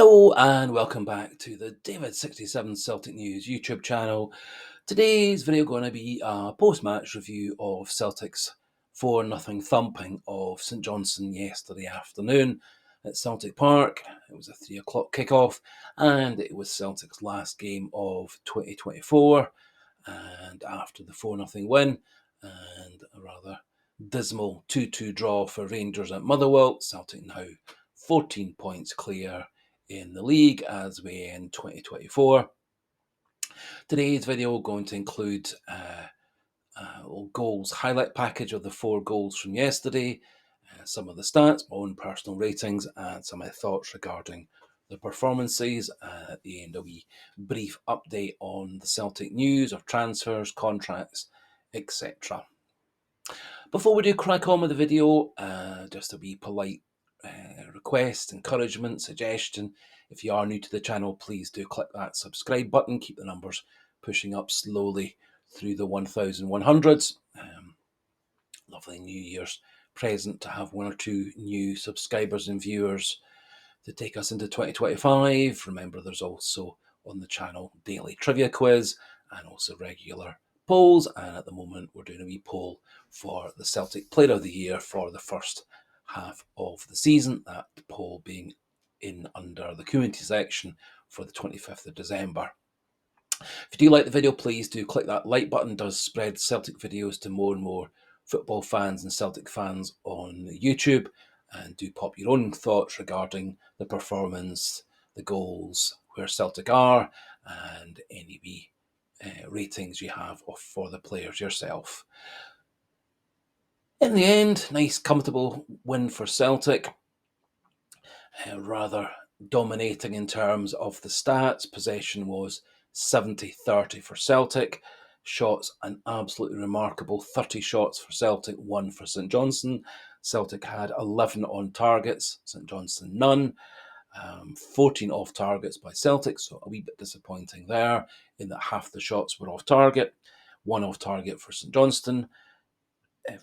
Hello and welcome back to the David67 Celtic News YouTube channel. Today's video going to be a post-match review of Celtic's 4-0 thumping of St Johnstone yesterday afternoon at Celtic Park. It was a 3 o'clock kickoff and it was Celtic's last game of 2024. And after the 4-0 win and a rather dismal 2-2 draw for Rangers at Motherwell, Celtic now 14 points clear in the league as we end 2024. Today's video going to include a goals highlight package of the 4 goals from yesterday, some of the stats, my own personal ratings, and some of my thoughts regarding the performances. At the end, a wee brief update on the Celtic news of transfers, contracts, etc. Before we do crack on with the video, just a wee polite request, encouragement, suggestion. If you are new to the channel, please do click that subscribe button. Keep the numbers pushing up slowly through the 1,100s. Lovely New Year's present to have 1 or 2 new subscribers and viewers to take us into 2025. Remember, there's also on the channel daily trivia quiz and also regular polls. And at the moment, we're doing a wee poll for the Celtic Player of the Year for the first half of the season. That poll being in under the community section for the 25th of December. If you do like the video, please do click that like button. It does spread Celtic videos to more and more football fans and Celtic fans on YouTube. And do pop your own thoughts regarding the performance, the goals, where Celtic are, and any wee ratings you have for the players yourself. In the end, nice comfortable win for Celtic. Rather dominating in terms of the stats. Possession was 70-30 for Celtic. Shots, an absolutely remarkable 30 shots for Celtic, 1 for St Johnstone. Celtic had 11 on targets, St Johnstone none. 14 off targets by Celtic, so a wee bit disappointing there in that half the shots were off target. 1 off target for St Johnstone.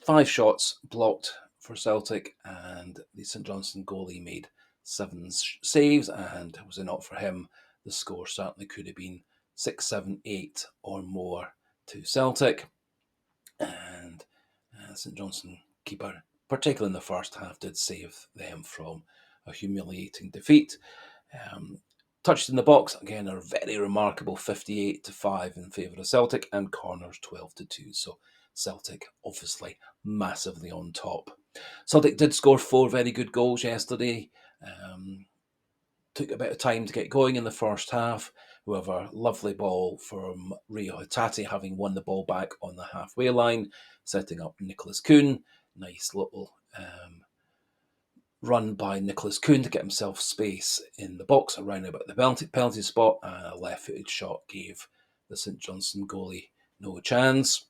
5 shots blocked for Celtic, and the St Johnstone goalie made 7 saves, and was it not for him, the score certainly could have been 6-7-8 or more to Celtic. And St Johnstone keeper, particularly in the first half, did save them from a humiliating defeat. Touched in the box, again, a very remarkable 58-5 in favour of Celtic, and corners 12-2. So Celtic obviously massively on top. Celtic did score 4 very good goals yesterday. Took a bit of time to get going in the first half. However, lovely ball from Rio Hatate, having won the ball back on the halfway line, setting up Nicholas Kuhn. Nice little run by Nicholas Kuhn to get himself space in the box around about the penalty spot, and a left-footed shot gave the St Johnstone goalie no chance.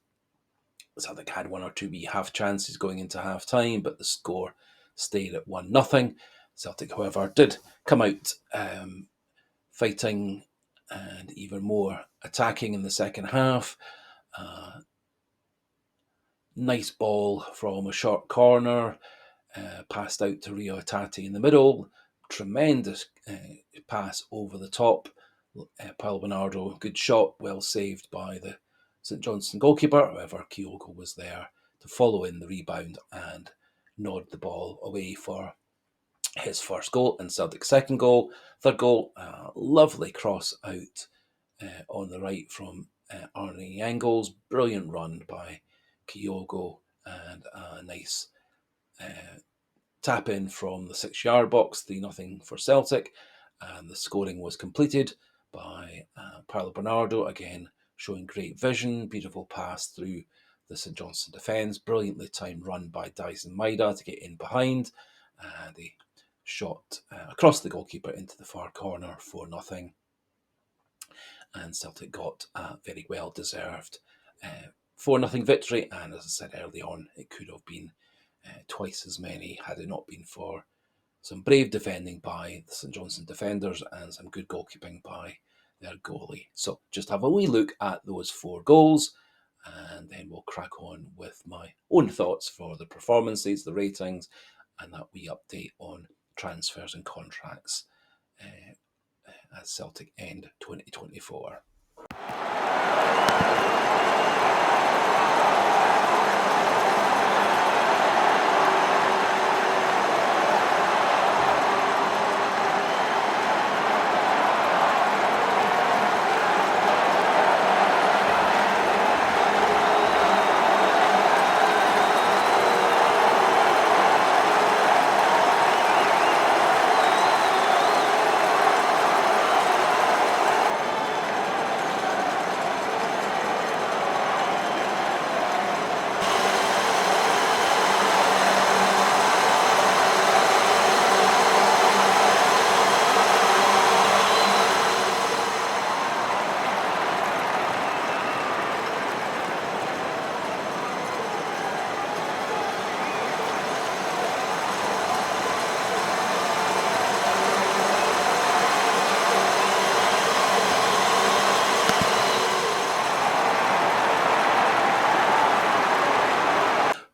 Celtic had 1 or 2 wee half chances going into half time, but the score stayed at 1-0. Celtic, however, did come out fighting and even more attacking in the second half. Nice ball from a short corner, passed out to Rio Hatate in the middle. Tremendous pass over the top. Paolo Bernardo, good shot, well saved by the St Johnstone goalkeeper. However, Kyogo was there to follow in the rebound and nod the ball away for his first goal and Celtic's second goal. Third goal, lovely cross out on the right from Arnie Engels. Brilliant run by Kyogo, and a nice tap in from the 6-yard box, 3-0 for Celtic. And the scoring was completed by Paolo Bernardo, again showing great vision, beautiful pass through the St Johnstone defence, brilliantly timed run by Dyson Maeda to get in behind, and a shot across the goalkeeper into the far corner, 4-0. And Celtic got a very well deserved 4-0 victory, and as I said early on, it could have been twice as many had it not been for some brave defending by the St Johnstone defenders and some good goalkeeping by their goalie. So just have a wee look at those 4 goals, and then we'll crack on with my own thoughts for the performances, the ratings, and that wee update on transfers and contracts at Celtic End 2024.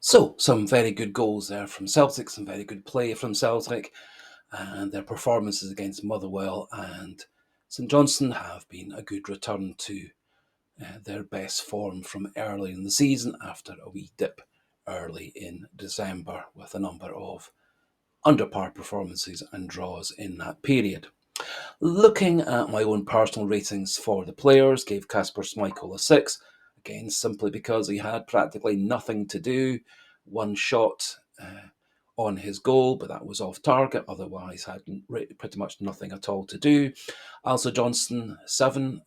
So, some very good goals there from Celtic, some very good play from Celtic, and their performances against Motherwell and St Johnstone have been a good return to their best form from early in the season after a wee dip early in December with a number of under par performances and draws in that period. Looking at my own personal ratings for the players, gave Kasper Schmeichel a 6, again simply because he had practically nothing to do. One shot on his goal, but that was off target, otherwise had pretty much nothing at all to do. Also Johnston, 7.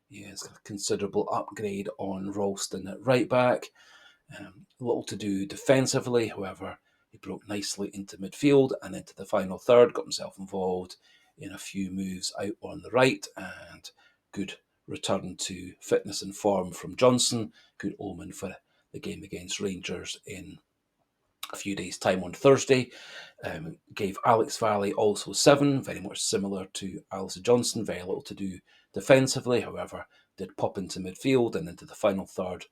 He has a considerable upgrade on Ralston at right back. Little to do defensively, however, he broke nicely into midfield and into the final third, got himself involved in a few moves out on the right, and good return to fitness and form from Johnson. Good omen for the game against Rangers in a few days' time on Thursday. Gave Alex Valley also 7, very much similar to Alistair Johnston, very little to do defensively, however, did pop into midfield and into the final third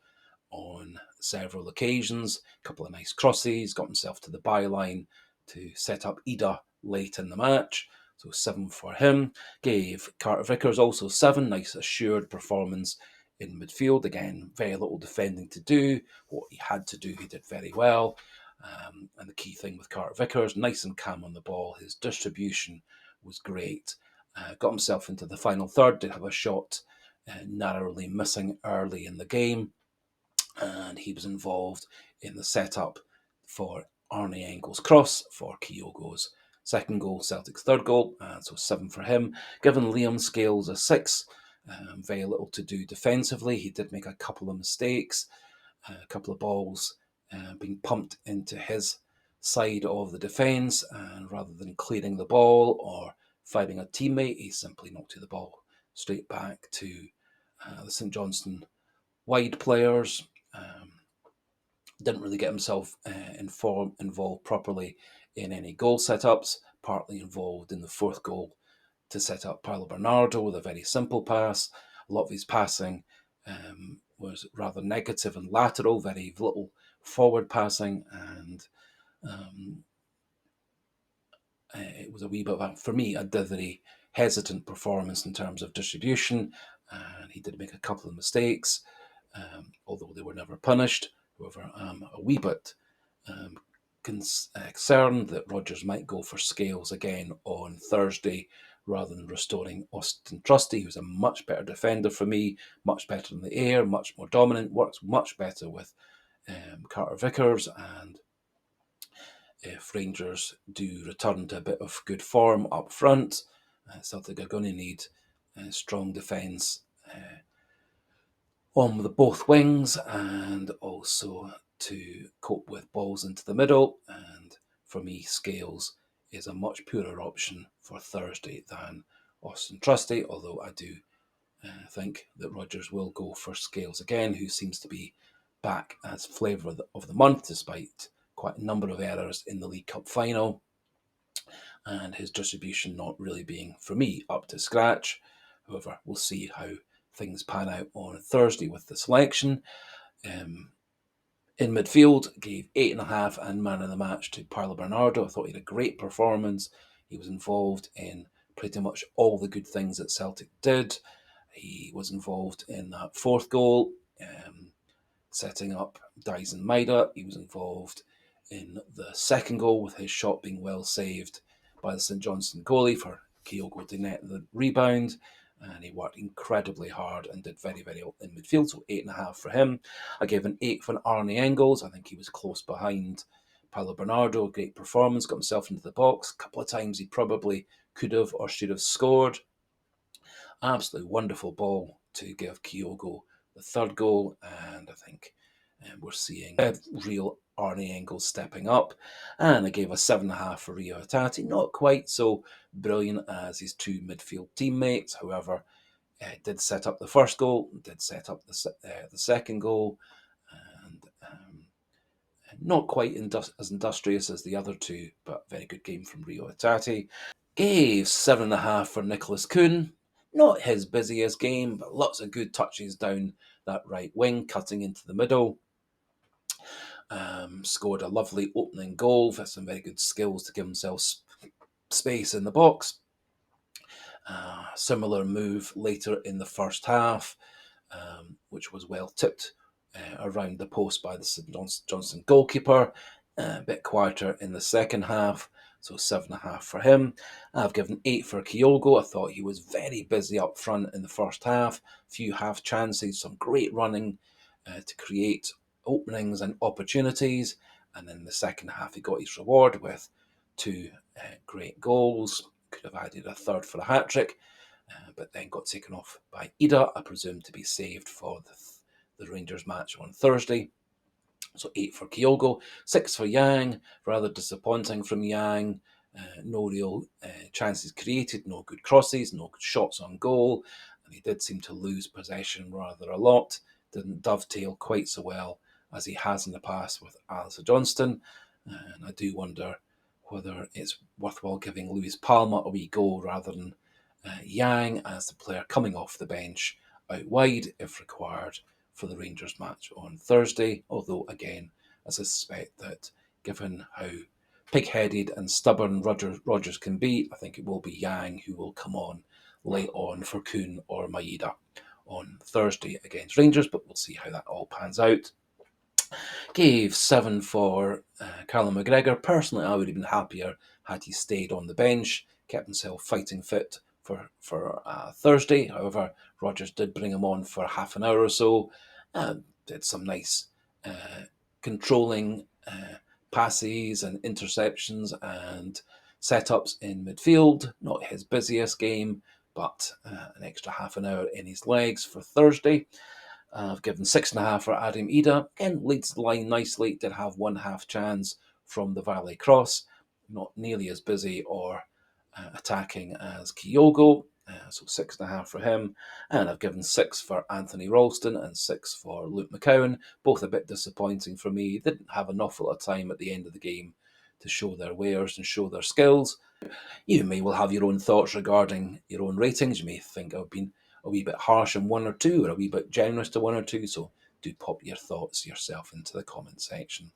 on several occasions. A couple of nice crosses, got himself to the byline to set up Ida late in the match. So 7 for him. Gave Carter Vickers also 7. Nice assured performance in midfield. Again, very little defending to do. What he had to do, he did very well. And the key thing with Carter Vickers, nice and calm on the ball. His distribution was great. Got himself into the final third, did have a shot narrowly missing early in the game. And he was involved in the setup for Arnie Engel's cross for Kyogo's second goal, Celtic's third goal, and so 7 for him. Given Liam Scales a 6, very little to do defensively. He did make a couple of mistakes, a couple of balls being pumped into his side of the defence, and rather than clearing the ball or finding a teammate, he simply knocked the ball straight back to the St Johnstone wide players. Didn't really get himself involved properly in any goal setups, partly involved in the fourth goal to set up Paolo Bernardo with a very simple pass. A lot of his passing was rather negative and lateral, very little forward passing, and it was a wee bit of, for me, a dithery, hesitant performance in terms of distribution, and he did make a couple of mistakes, although they were never punished. However, I'm a wee bit concerned that Rodgers might go for Scales again on Thursday rather than restoring Austin Trusty, who's a much better defender for me, much better in the air, much more dominant, works much better with Carter Vickers. And if Rangers do return to a bit of good form up front, Celtic are going to need strong defence on the both wings and also to cope with balls into the middle. And for me, Scales is a much poorer option for Thursday than Austin Trusty, although I do think that Rodgers will go for Scales again, who seems to be back as flavour of the month despite quite a number of errors in the League Cup final and his distribution not really being, for me, up to scratch. However, we'll see how things pan out on Thursday with the selection. In midfield, gave 8.5 and man of the match to Paolo Bernardo. I thought he had a great performance. He was involved in pretty much all the good things that Celtic did. He was involved in that fourth goal, setting up Dyson Maida. He was involved in the second goal with his shot being well saved by the St Johnstone goalie for Kyogo to net the rebound. And he worked incredibly hard and did very, very well in midfield. So 8.5 for him. I gave an 8 for Arnie Engels. I think he was close behind Paolo Bernardo. Great performance, got himself into the box. A couple of times he probably could have or should have scored. Absolutely wonderful ball to give Kyogo the third goal. And I think we're seeing real Arnie Engels stepping up. And I gave a 7.5 for Rio Hatate. Not quite so brilliant as his two midfield teammates. However, did set up the first goal, did set up the second goal, and not quite as industrious as the other two, but very good game from Rio Hatate. Gave 7.5 for Nicholas Kuhn. Not his busiest game, but lots of good touches down that right wing, cutting into the middle. Scored a lovely opening goal with some very good skills to give himself space in the box. Similar move later in the first half, which was well tipped around the post by the St Johnstone goalkeeper. A bit quieter in the second half, so 7.5 for him. I've given 8 for Kyogo. I thought he was very busy up front in the first half. Few half chances, some great running to create openings and opportunities. And then in the second half, he got his reward with two great goals. Could have added a third for a hat trick, but then got taken off by Ida, I presume to be saved for the Rangers match on Thursday. So 8 for Kyogo, 6 for Yang. Rather disappointing from Yang. No real chances created, no good crosses, no good shots on goal. And he did seem to lose possession rather a lot. Didn't dovetail quite so well as he has in the past with Alistair Johnston. And I do wonder whether it's worthwhile giving Luis Palma a wee go rather than Yang as the player coming off the bench out wide if required for the Rangers match on Thursday. Although, again, as I suspect that given how pig-headed and stubborn Rodgers can be, I think it will be Yang who will come on late on for Kuhn or Maeda on Thursday against Rangers, but we'll see how that all pans out. Gave 7 for Callum McGregor. Personally, I would have been happier had he stayed on the bench, kept himself fighting fit for Thursday. However, Rodgers did bring him on for half an hour or so. Did some nice controlling passes and interceptions and setups in midfield. Not his busiest game, but an extra half an hour in his legs for Thursday. I've given 6.5 for Adam Ida. Again, leads the line nicely. Did have one half chance from the Valley Cross. Not nearly as busy or attacking as Kyogo. So 6.5 for him. And I've given 6 for Anthony Ralston and 6 for Luke McCowan. Both a bit disappointing for me. Didn't have an awful lot of time at the end of the game to show their wares and show their skills. You may well have your own thoughts regarding your own ratings. You may think I've been a wee bit harsh on one or two or a wee bit generous to one or two. So do pop your thoughts yourself into the comment section.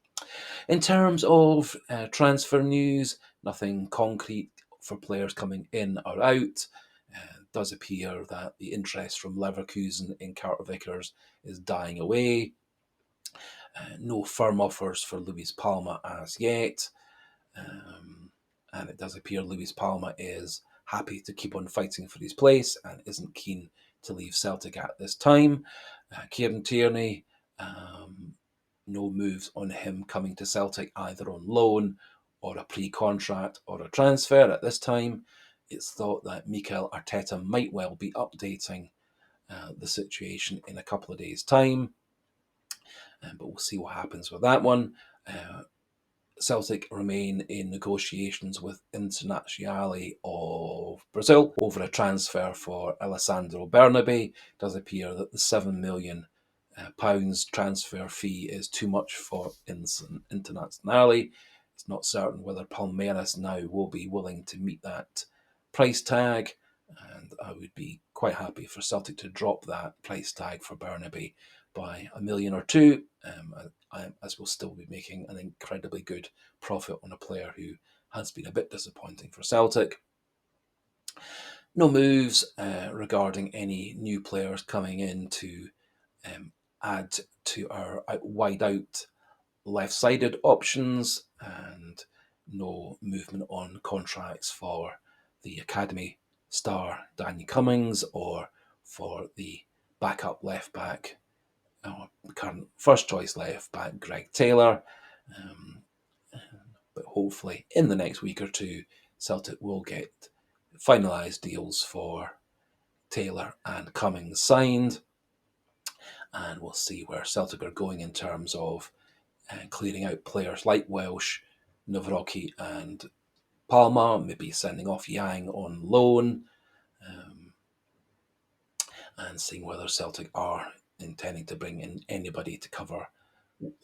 In terms of transfer news, nothing concrete for players coming in or out. It does appear that the interest from Leverkusen in Carter Vickers is dying away. No firm offers for Luis Palma as yet. And it does appear Luis Palma is happy to keep on fighting for his place and isn't keen to leave Celtic at this time. Kieran Tierney, no moves on him coming to Celtic either on loan or a pre-contract or a transfer at this time. It's thought that Mikel Arteta might well be updating the situation in a couple of days' time. But we'll see what happens with that one. Celtic remain in negotiations with Internazionale of Brazil over a transfer for Alessandro Bernabe. It does appear that the £7 million transfer fee is too much for Internazionale. It's not certain whether Palmeiras now will be willing to meet that price tag, and I would be quite happy for Celtic to drop that price tag for Bernabe by £1 million or two, as we'll still be making an incredibly good profit on a player who has been a bit disappointing for Celtic. No moves regarding any new players coming in to add to our wide out left-sided options, and no movement on contracts for the academy star Danny Cummings or for the backup left back, current first choice left back Greg Taylor. But hopefully in the next week or two, Celtic will get finalised deals for Taylor and Cummings signed, and we'll see where Celtic are going in terms of clearing out players like Welsh, Navrocki and Palma, maybe sending off Yang on loan, and seeing whether Celtic are intending to bring in anybody to cover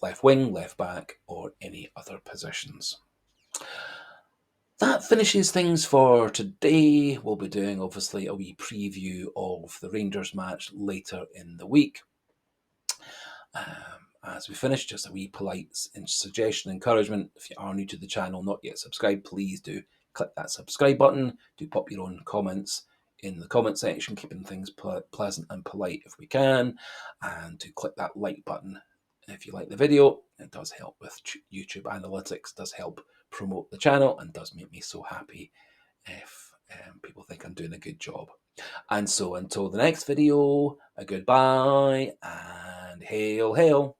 left wing, left back, or any other positions. That finishes things for today. We'll be doing, obviously, a wee preview of the Rangers match later in the week. As we finish, just a wee polite suggestion, encouragement. If you are new to the channel, not yet subscribed, please do click that subscribe button. Do pop your own comments in the comment section, keeping things pleasant and polite if we can. And to click that like button if you like the video. It does help with YouTube analytics, does help promote the channel, and does make me so happy if people think I'm doing a good job. And so until the next video, a goodbye and hail, hail.